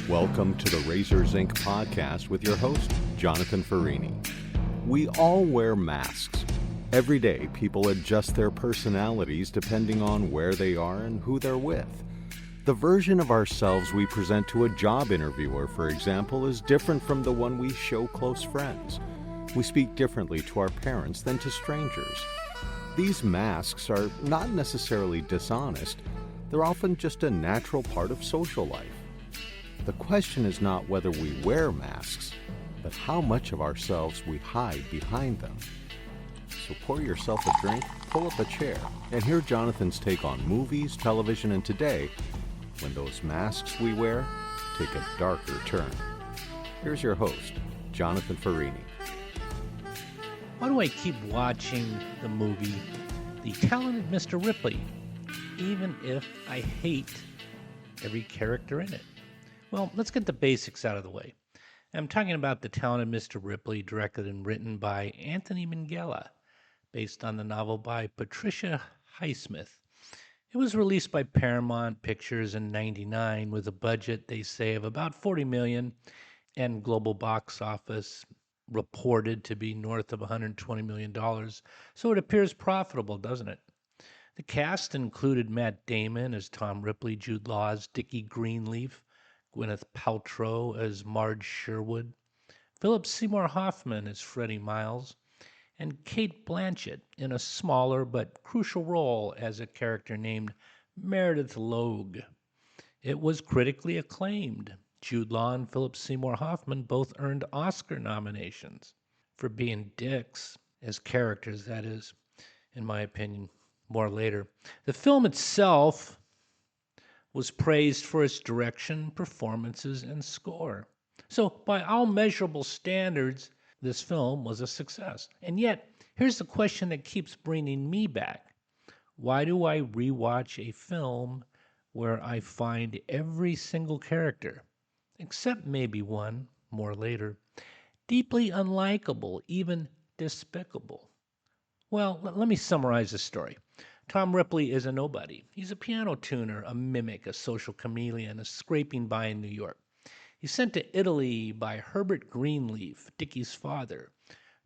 Welcome to the Razors Inc. podcast with your host, Jonathan Farini. We all wear masks. Every day, people adjust their personalities depending on where they are and who they're with. The version of ourselves we present to a job interviewer, for example, is different from the one we show close friends. We speak differently to our parents than to strangers. These masks are not necessarily dishonest. They're often just a natural part of social life. The question is not whether we wear masks, but how much of ourselves we hide behind them. So pour yourself a drink, pull up a chair, and hear Jonathan's take on movies, television, and today, when those masks we wear take a darker turn. Here's your host, Jonathan Farini. Why do I keep watching the movie The Talented Mr. Ripley, even if I hate every character in it? Well, let's get the basics out of the way. I'm talking about The Talented Mr. Ripley, directed and written by Anthony Minghella, based on the novel by Patricia Highsmith. It was released by Paramount Pictures in '99 with a budget, they say, of about $40 million and global box office reported to be north of $120 million. So it appears profitable, doesn't it? The cast included Matt Damon as Tom Ripley, Jude Law as Dickie Greenleaf, Gwyneth Paltrow as Marge Sherwood, Philip Seymour Hoffman as Freddie Miles, and Cate Blanchett in a smaller but crucial role as a character named Meredith Logue. It was critically acclaimed. Jude Law and Philip Seymour Hoffman both earned Oscar nominations for being dicks, as characters, that is, in my opinion, more later. The film itself was praised for its direction, performances, and score. So, by all measurable standards, this film was a success. And yet, here's the question that keeps bringing me back. Why do I rewatch a film where I find every single character, except maybe one, more later, deeply unlikable, even despicable? Well, let me summarize the story. Tom Ripley is a nobody. He's a piano tuner, a mimic, a social chameleon, a scraping by in New York. He's sent to Italy by Herbert Greenleaf, Dickie's father,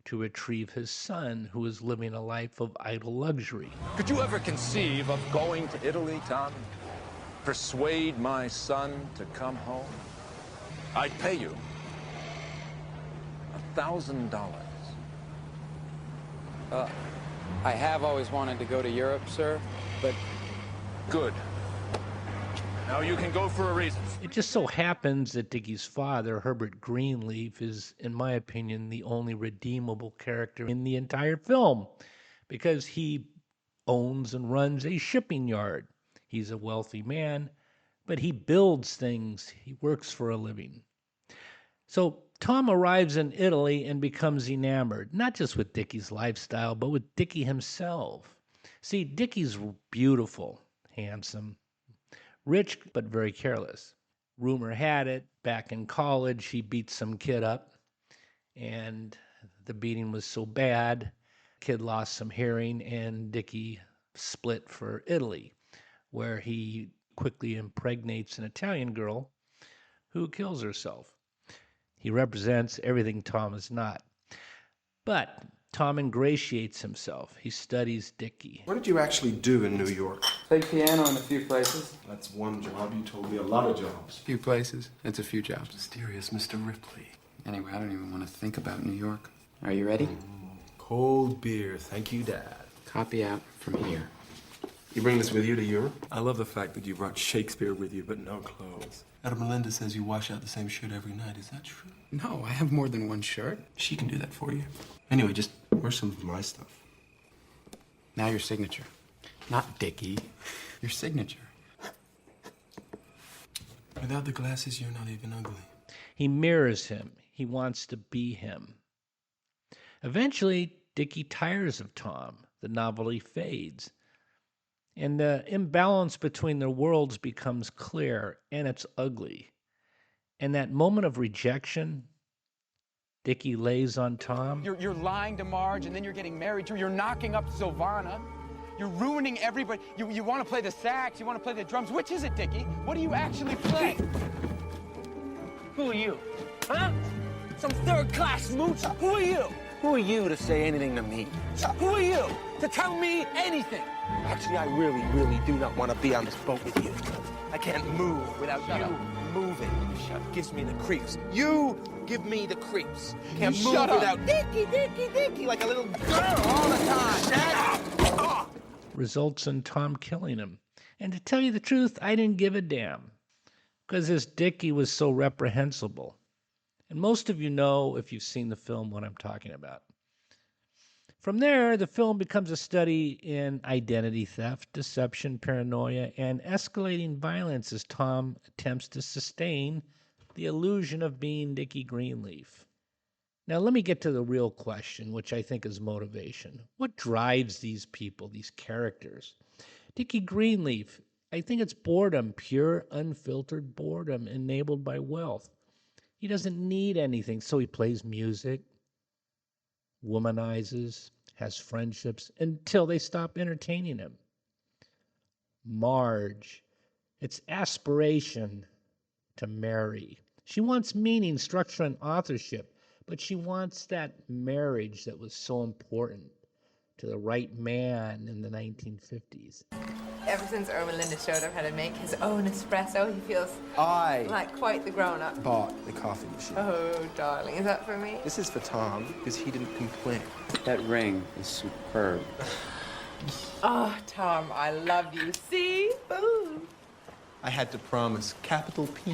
to retrieve his son, who is living a life of idle luxury. Could you ever conceive of going to Italy, Tom? Persuade my son to come home? I'd pay you $1,000. I have always wanted to go to Europe, sir, but... Good. Now you can go for a reason. It just so happens that Dickie's father, Herbert Greenleaf, is, in my opinion, the only redeemable character in the entire film, because he owns and runs a shipping yard. He's a wealthy man, but he builds things. He works for a living. So Tom arrives in Italy and becomes enamored, not just with Dickie's lifestyle, but with Dickie himself. See, Dickie's beautiful, handsome, rich, but very careless. Rumor had it, back in college, he beat some kid up, and the beating was so bad, kid lost some hearing, and Dickie split for Italy, where he quickly impregnates an Italian girl who kills herself. He represents everything Tom is not. But Tom ingratiates himself. He studies Dickie. What did you actually do in New York? Played piano in a few places. That's one job. You told me a lot of jobs. A few places. It's a few jobs. Mysterious Mr. Ripley. Anyway, I don't even want to think about New York. Are you ready? Cold beer. Thank you, Dad. Copy out from here. You bring this with you to Europe? I love the fact that you brought Shakespeare with you, but no clothes. Etta Melinda says you wash out the same shirt every night. Is that true? No, I have more than one shirt. She can do that for you. Anyway, just wear some of my stuff. Now your signature. Not Dickie. Your signature. Without the glasses, you're not even ugly. He mirrors him. He wants to be him. Eventually, Dickie tires of Tom. The novelty fades. And the imbalance between their worlds becomes clear, and it's ugly. And that moment of rejection, Dickie lays on Tom. You're lying to Marge, and then you're getting married to her. You're knocking up Sylvana. You're ruining everybody. You want to play the sax. You want to play the drums. Which is it, Dickie? What do you actually play? Who are you? Huh? Some third-class moocher? Who are you? Who are you to say anything to me? Who are you to tell me anything? Actually, I really, really do not want to be on this boat with you. I can't move without you moving. Gives me the creeps. You give me the creeps. Can't move without Dicky, like a little girl all the time. Results in Tom killing him. And to tell you the truth, I didn't give a damn, because this Dickie was so reprehensible. And most of you know, if you've seen the film, what I'm talking about. From there, the film becomes a study in identity theft, deception, paranoia, and escalating violence as Tom attempts to sustain the illusion of being Dickie Greenleaf. Now, let me get to the real question, which I think is motivation. What drives these people, these characters? Dickie Greenleaf, I think it's boredom, pure, unfiltered boredom enabled by wealth. He doesn't need anything, so he plays music, womanizes, has friendships until they stop entertaining him. Marge, it's aspiration to marry. She wants meaning, structure, and authorship, but she wants that marriage that was so important to the right man in the 1950s. Ever since Irwin Linda showed him how to make his own espresso, he feels like quite the grown-up. Bought the coffee machine. Oh, darling, is that for me? This is for Tom, because he didn't complain. That ring is superb. Oh, Tom, I love you. See? Ooh. I had to promise, capital P,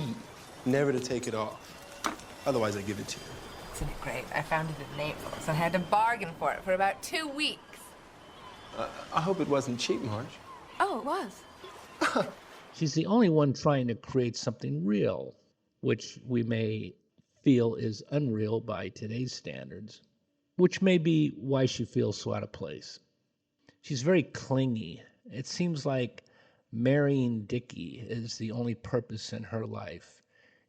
never to take it off. Otherwise, I give it to you. Isn't it great? I found it in Naples and I had to bargain for it for about 2 weeks. I hope it wasn't cheap, Marge. Oh, it was. She's the only one trying to create something real, which we may feel is unreal by today's standards, which may be why she feels so out of place. She's very clingy. It seems like marrying Dickie is the only purpose in her life.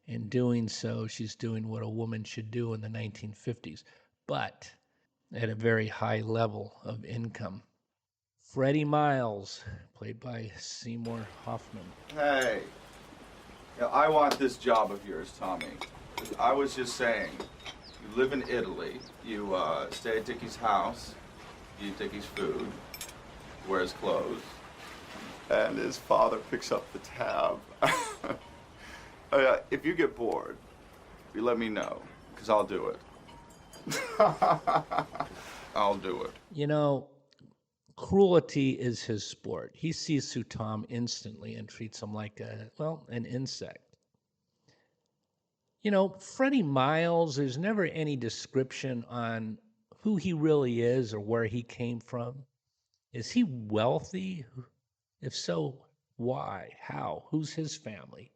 In doing so, she's doing what a woman should do in the 1950s, but at a very high level of income. Freddie Miles, played by Seymour Hoffman. Hey, I want this job of yours, Tommy. I was just saying, you live in Italy, you stay at Dickie's house, you eat Dickie's food, wears clothes, and his father picks up the tab. If you get bored, you let me know, because I'll do it. I'll do it. You know, cruelty is his sport. He sees through Tom instantly and treats him like an insect. You know, Freddie Miles, there's never any description on who he really is or where he came from. Is he wealthy? If so, why? How? Who's his family?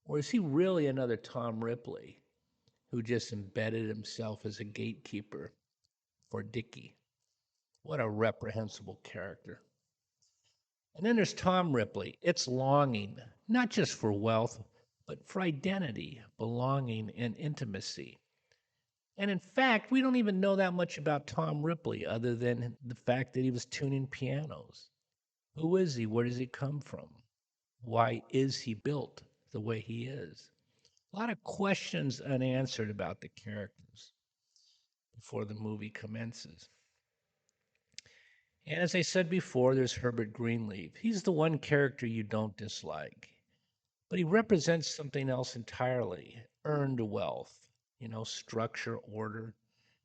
Or is he really another Tom Ripley who just embedded himself as a gatekeeper for Dickie? What a reprehensible character. And then there's Tom Ripley. It's longing, not just for wealth, but for identity, belonging, and intimacy. And in fact, we don't even know that much about Tom Ripley other than the fact that he was tuning pianos. Who is he? Where does he come from? Why is he built the way he is? A lot of questions unanswered about the characters before the movie commences. And as I said before, there's Herbert Greenleaf. He's the one character you don't dislike, but he represents something else entirely, earned wealth, structure, order.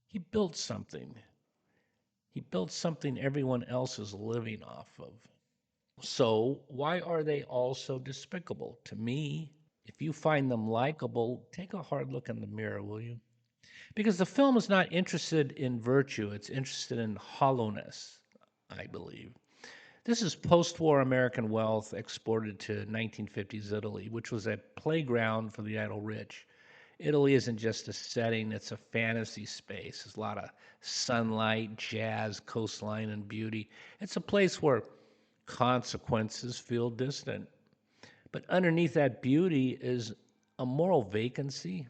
He built something. He built something everyone else is living off of. So why are they all so despicable? To me, if you find them likable, take a hard look in the mirror, will you? Because the film is not interested in virtue, it's interested in hollowness, I believe. This is post-war American wealth exported to 1950s Italy, which was a playground for the idle rich. Italy isn't just a setting, it's a fantasy space. There's a lot of sunlight, jazz, coastline, and beauty. It's a place where consequences feel distant. But underneath that beauty is a moral vacancy.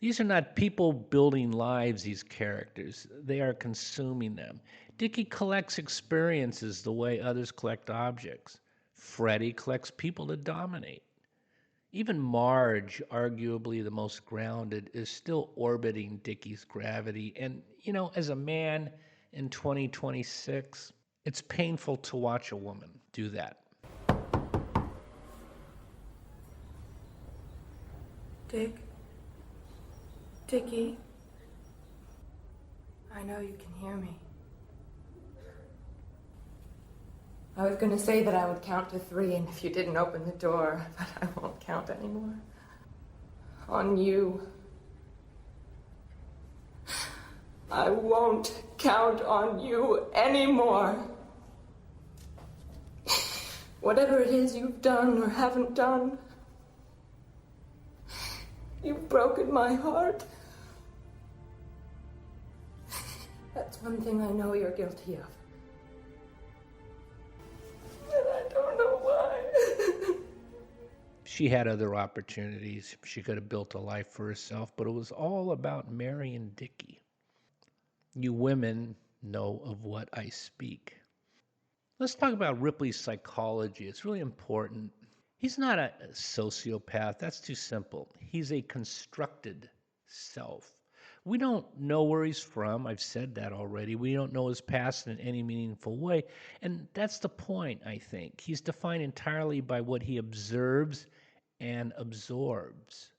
These are not people building lives, these characters. They are consuming them. Dickie collects experiences the way others collect objects. Freddie collects people to dominate. Even Marge, arguably the most grounded, is still orbiting Dickie's gravity. And, as a man in 2026, it's painful to watch a woman do that. Dickie, I know you can hear me. I was going to say that I would count to 3, and if you didn't open the door, but I won't count anymore. On you. I won't count on you anymore. Whatever it is you've done or haven't done, you've broken my heart. That's one thing I know you're guilty of. And I don't know why. She had other opportunities. She could have built a life for herself, but it was all about marrying Dickie. You women know of what I speak. Let's talk about Ripley's psychology. It's really important. He's not a sociopath. That's too simple. He's a constructed self. We don't know where he's from. I've said that already. We don't know his past in any meaningful way. And that's the point, I think. He's defined entirely by what he observes and absorbs.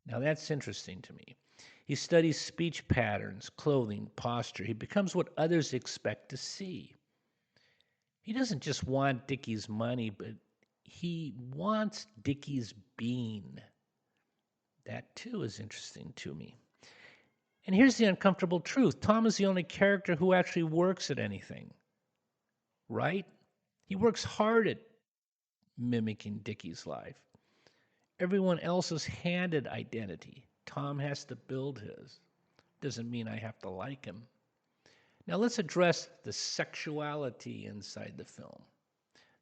Now, that's interesting to me. He studies speech patterns, clothing, posture. He becomes what others expect to see. He doesn't just want Dickie's money, but he wants Dickie's being. That, too, is interesting to me. And here's the uncomfortable truth. Tom is the only character who actually works at anything. Right? He works hard at mimicking Dickie's life. Everyone else is handed identity. Tom has to build his. Doesn't mean I have to like him. Now let's address the sexuality inside the film.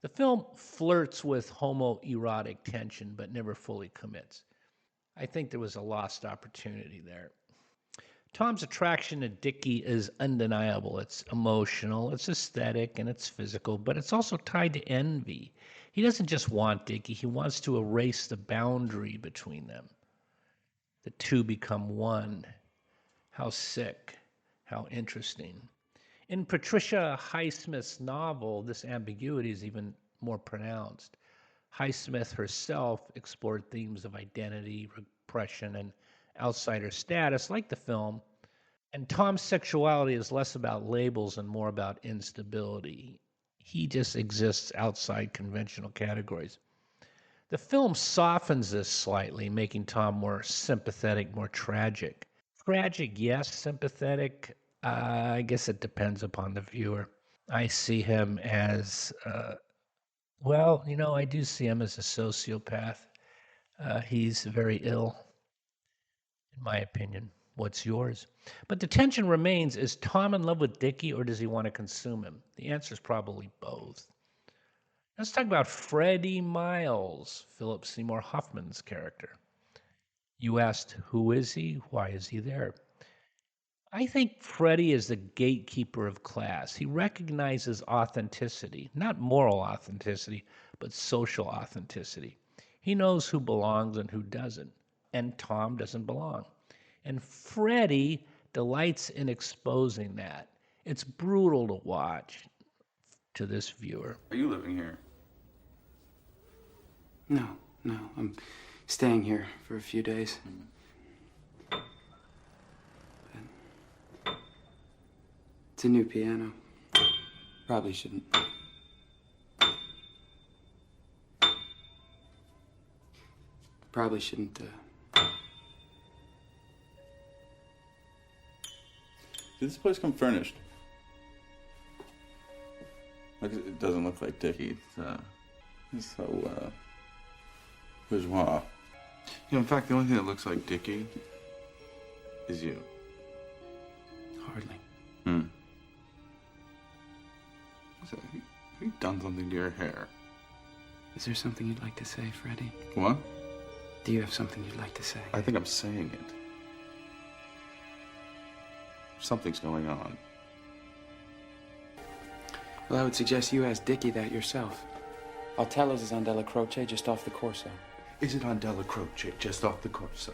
The film flirts with homoerotic tension, but never fully commits. I think there was a lost opportunity there. Tom's attraction to Dickie is undeniable. It's emotional, it's aesthetic, and it's physical, but it's also tied to envy. He doesn't just want Dickie, he wants to erase the boundary between them. The two become one. How sick, how interesting. In Patricia Highsmith's novel, this ambiguity is even more pronounced. Highsmith herself explored themes of identity, repression, and outsider status, like the film. And Tom's sexuality is less about labels and more about instability. He just exists outside conventional categories. The film softens this slightly, making Tom more sympathetic, more tragic. Tragic, yes. Sympathetic, I guess it depends upon the viewer. I see him as, I do see him as a sociopath. He's very ill, in my opinion. What's yours? But the tension remains, is Tom in love with Dickie or does he want to consume him? The answer is probably both. Let's talk about Freddie Miles, Philip Seymour Hoffman's character. You asked, who is he? Why is he there? I think Freddie is the gatekeeper of class. He recognizes authenticity, not moral authenticity, but social authenticity. He knows who belongs and who doesn't, and Tom doesn't belong. And Freddie delights in exposing that. It's brutal to watch to this viewer. Are you living here? No, I'm staying here for a few days. It's a new piano. Probably shouldn't. Did this place come furnished? Like, it doesn't look like Dickie. It's so, bourgeois. In fact, the only thing that looks like Dickie is you. Hardly. So, have you done something to your hair? Is there something you'd like to say, Freddie? What? Do you have something you'd like to say? I think I'm saying it. Something's going on. Well, I would suggest you ask Dickie that yourself. Altelo's is on Della Croce, just off the Corso. Is it on Della Croce, just off the Corso?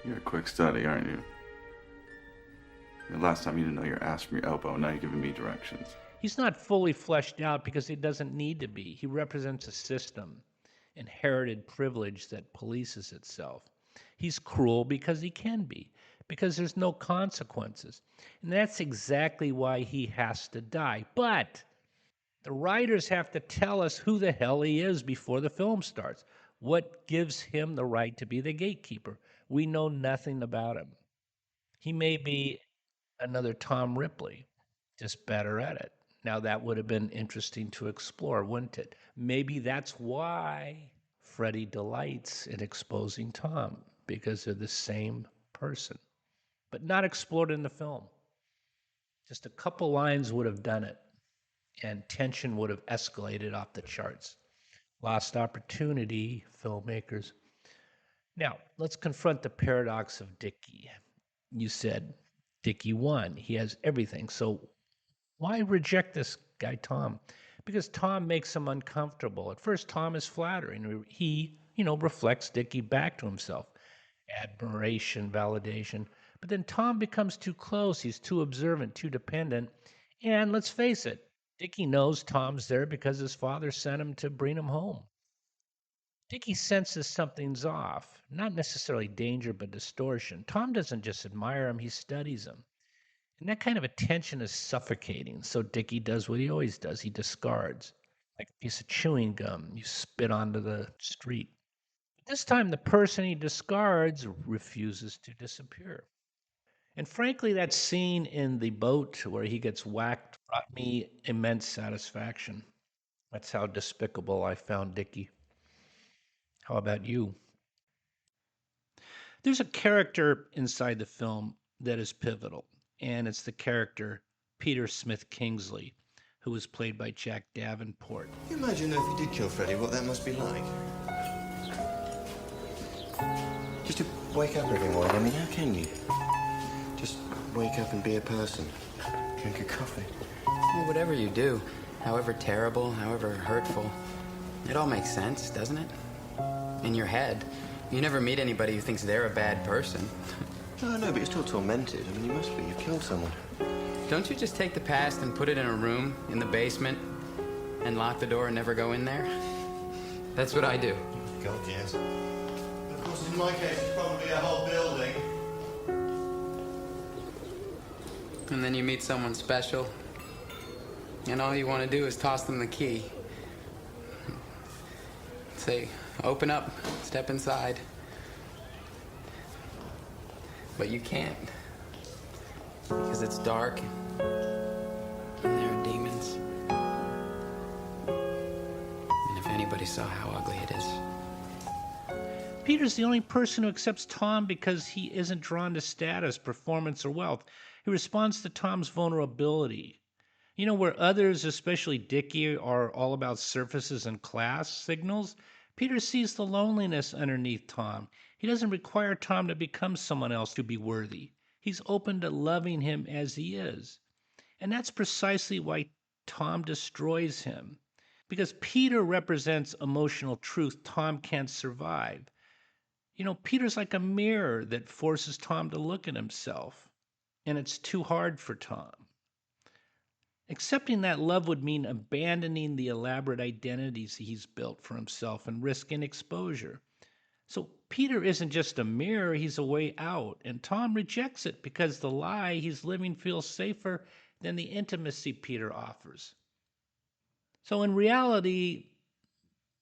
You're a quick study, aren't you? The last time you didn't know your ass from your elbow, now you're giving me directions. He's not fully fleshed out because he doesn't need to be. He represents a system, inherited privilege that polices itself. He's cruel because he can be, because there's no consequences. And that's exactly why he has to die. But the writers have to tell us who the hell he is before the film starts. What gives him the right to be the gatekeeper? We know nothing about him. He may be another Tom Ripley, just better at it. Now, that would have been interesting to explore, wouldn't it? Maybe that's why Freddie delights in exposing Tom, because they're the same person, but not explored in the film. Just a couple lines would have done it, and tension would have escalated off the charts. Lost opportunity, filmmakers. Now, let's confront the paradox of Dickie. You said Dickie won. He has everything. So why reject this guy, Tom? Because Tom makes him uncomfortable. At first, Tom is flattering. He, reflects Dickie back to himself. Admiration, validation. But then Tom becomes too close. He's too observant, too dependent. And let's face it, Dickie knows Tom's there because his father sent him to bring him home. Dickie senses something's off, not necessarily danger, but distortion. Tom doesn't just admire him, he studies him. And that kind of attention is suffocating. So Dickie does what he always does. He discards. Like a piece of chewing gum you spit onto the street. But this time the person he discards refuses to disappear. And frankly, that scene in the boat where he gets whacked brought me immense satisfaction. That's how despicable I found Dickie. How about you? There's a character inside the film that is pivotal, and it's the character Peter Smith Kingsley, who was played by Jack Davenport. Can you imagine if you did kill Freddie, what that must be like? Just to wake up every morning, I mean, how can you? Just wake up and be a person. Drink a coffee. Well, whatever you do, however terrible, however hurtful, it all makes sense, doesn't it? In your head. You never meet anybody who thinks they're a bad person. No, but you're still tormented. I mean, you must be. You killed someone. Don't you just take the past and put it in a room in the basement and lock the door and never go in there? That's what I do. God, yes. But of course, in my case, it's probably a whole building. And then you meet someone special, and all you want to do is toss them the key. Say, open up, step inside. But you can't. Because it's dark, and there are demons. And if anybody saw how ugly it is. Peter's the only person who accepts Tom because he isn't drawn to status, performance, or wealth. He responds to Tom's vulnerability. Where others, especially Dickie, are all about surfaces and class signals, Peter sees the loneliness underneath Tom. He doesn't require Tom to become someone else to be worthy. He's open to loving him as he is. And that's precisely why Tom destroys him. Because Peter represents emotional truth Tom can't survive. Peter's like a mirror that forces Tom to look at himself. And it's too hard for Tom. Accepting that love would mean abandoning the elaborate identities he's built for himself and risking exposure. So Peter isn't just a mirror, he's a way out. And Tom rejects it because the lie he's living feels safer than the intimacy Peter offers. So in reality,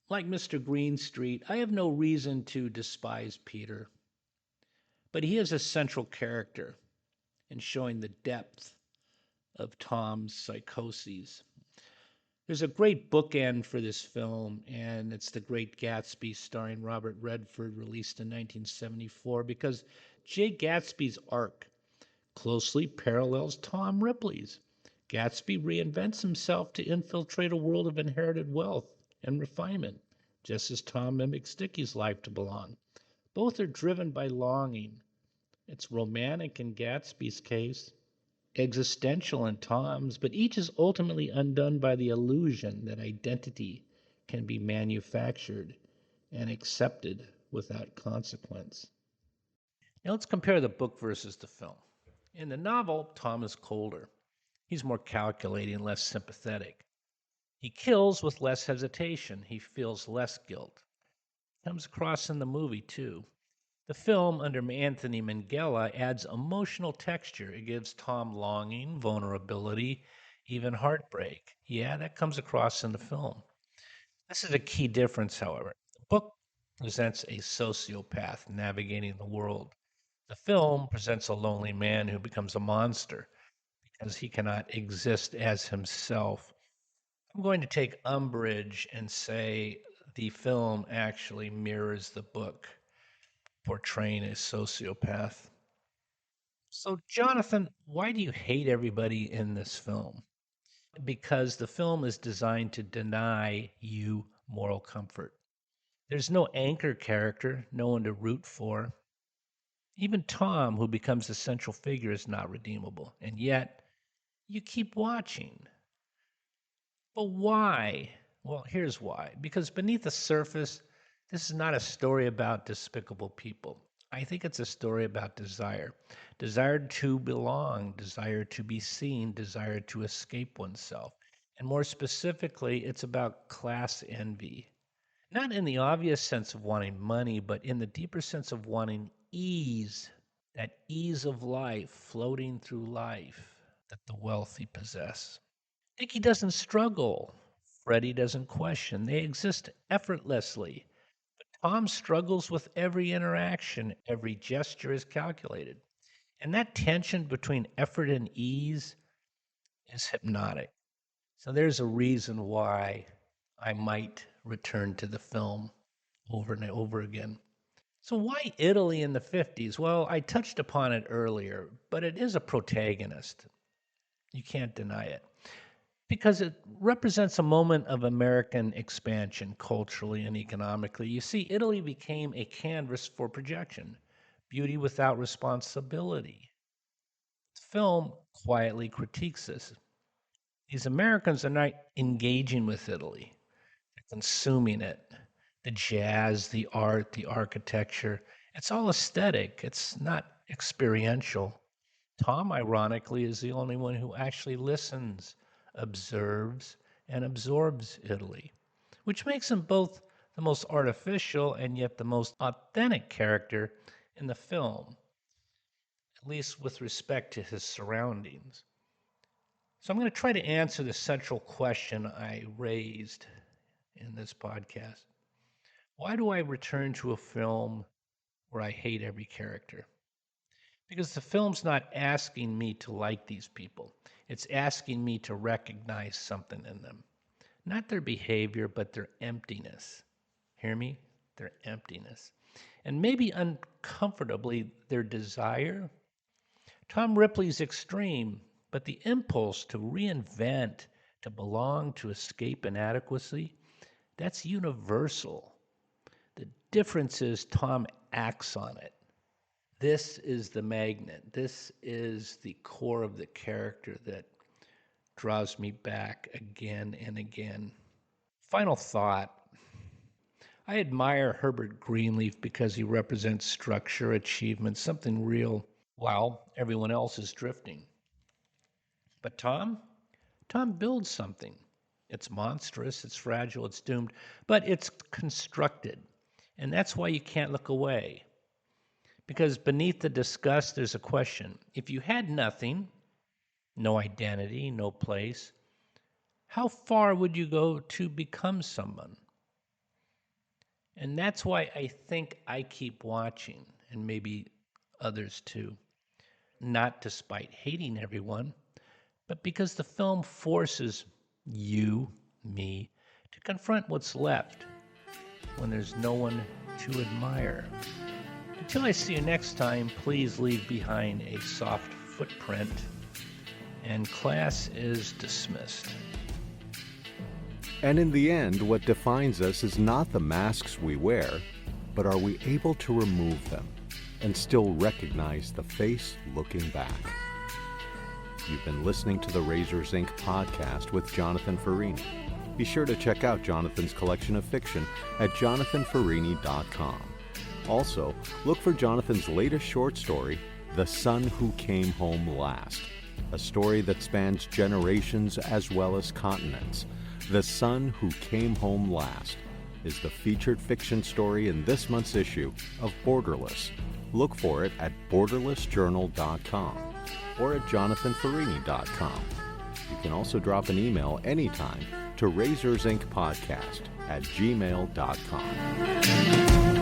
like Mr. Greenstreet, I have no reason to despise Peter. But he is a central character in showing the depth of Tom's psychoses. There's a great bookend for this film, and it's The Great Gatsby starring Robert Redford, released in 1974, because Jay Gatsby's arc closely parallels Tom Ripley's. Gatsby reinvents himself to infiltrate a world of inherited wealth and refinement, just as Tom mimics Dickie's life to belong. Both are driven by longing. It's romantic in Gatsby's case, existential in Tom's, but each is ultimately undone by the illusion that identity can be manufactured and accepted without consequence. Now let's compare the book versus the film. In the novel, Tom is colder. He's more calculating, less sympathetic. He kills with less hesitation. He feels less guilt. Comes across in the movie, too. The film, under Anthony Minghella, adds emotional texture. It gives Tom longing, vulnerability, even heartbreak. Yeah, that comes across in the film. This is a key difference, however. The book presents a sociopath navigating the world. The film presents a lonely man who becomes a monster because he cannot exist as himself. I'm going to take umbrage and say the film actually mirrors the book, portraying a sociopath. So, Jonathan, why do you hate everybody in this film? Because the film is designed to deny you moral comfort. There's no anchor character, no one to root for. Even Tom, who becomes the central figure, is not redeemable. And yet, you keep watching. But why? Well, here's why. Because beneath the surface, this is not a story about despicable people. I think it's a story about desire. Desire to belong, desire to be seen, desire to escape oneself. And more specifically, it's about class envy. Not in the obvious sense of wanting money, but in the deeper sense of wanting ease, that ease of life, floating through life that the wealthy possess. Dickie doesn't struggle. Freddie doesn't question. They exist effortlessly. But Tom struggles with every interaction. Every gesture is calculated. And that tension between effort and ease is hypnotic. So there's a reason why I might return to the film over and over again. So why Italy in the 50s? Well, I touched upon it earlier, but it is a protagonist. You can't deny it. Because it represents a moment of American expansion culturally and economically. You see, Italy became a canvas for projection, beauty without responsibility. The film quietly critiques this. These Americans are not engaging with Italy, they're consuming it. The jazz, the art, the architecture, it's all aesthetic, it's not experiential. Tom, ironically, is the only one who actually listens, observes, and absorbs Italy, which makes him both the most artificial and yet the most authentic character in the film, at least with respect to his surroundings. So I'm going to try to answer the central question I raised in this podcast. Why do I return to a film where I hate every character? Because the film's not asking me to like these people. It's asking me to recognize something in them. Not their behavior, but their emptiness. Hear me? Their emptiness. And maybe uncomfortably, their desire. Tom Ripley's extreme, but the impulse to reinvent, to belong, to escape inadequacy, that's universal. The difference is Tom acts on it. This is the magnet. This is the core of the character that draws me back again and again. Final thought. I admire Herbert Greenleaf because he represents structure, achievement, something real, while everyone else is drifting. But Tom builds something. It's monstrous, it's fragile, it's doomed, but it's constructed. And that's why you can't look away. Because beneath the disgust, there's a question. If you had nothing, no identity, no place, how far would you go to become someone? And that's why I think I keep watching, and maybe others too. Not despite hating everyone, but because the film forces you, me, to confront what's left when there's no one to admire. Until I see you next time, please leave behind a soft footprint, and class is dismissed. And in the end, what defines us is not the masks we wear, but are we able to remove them and still recognize the face looking back? You've been listening to the Razors Inc. podcast with Jonathan Farini. Be sure to check out Jonathan's collection of fiction at jonathanfarini.com. Also, look for Jonathan's latest short story, The Son Who Came Home Last, a story that spans generations as well as continents. The Son Who Came Home Last is the featured fiction story in this month's issue of Borderless. Look for it at borderlessjournal.com or at jonathanfarini.com. You can also drop an email anytime to razorsincpodcast@gmail.com.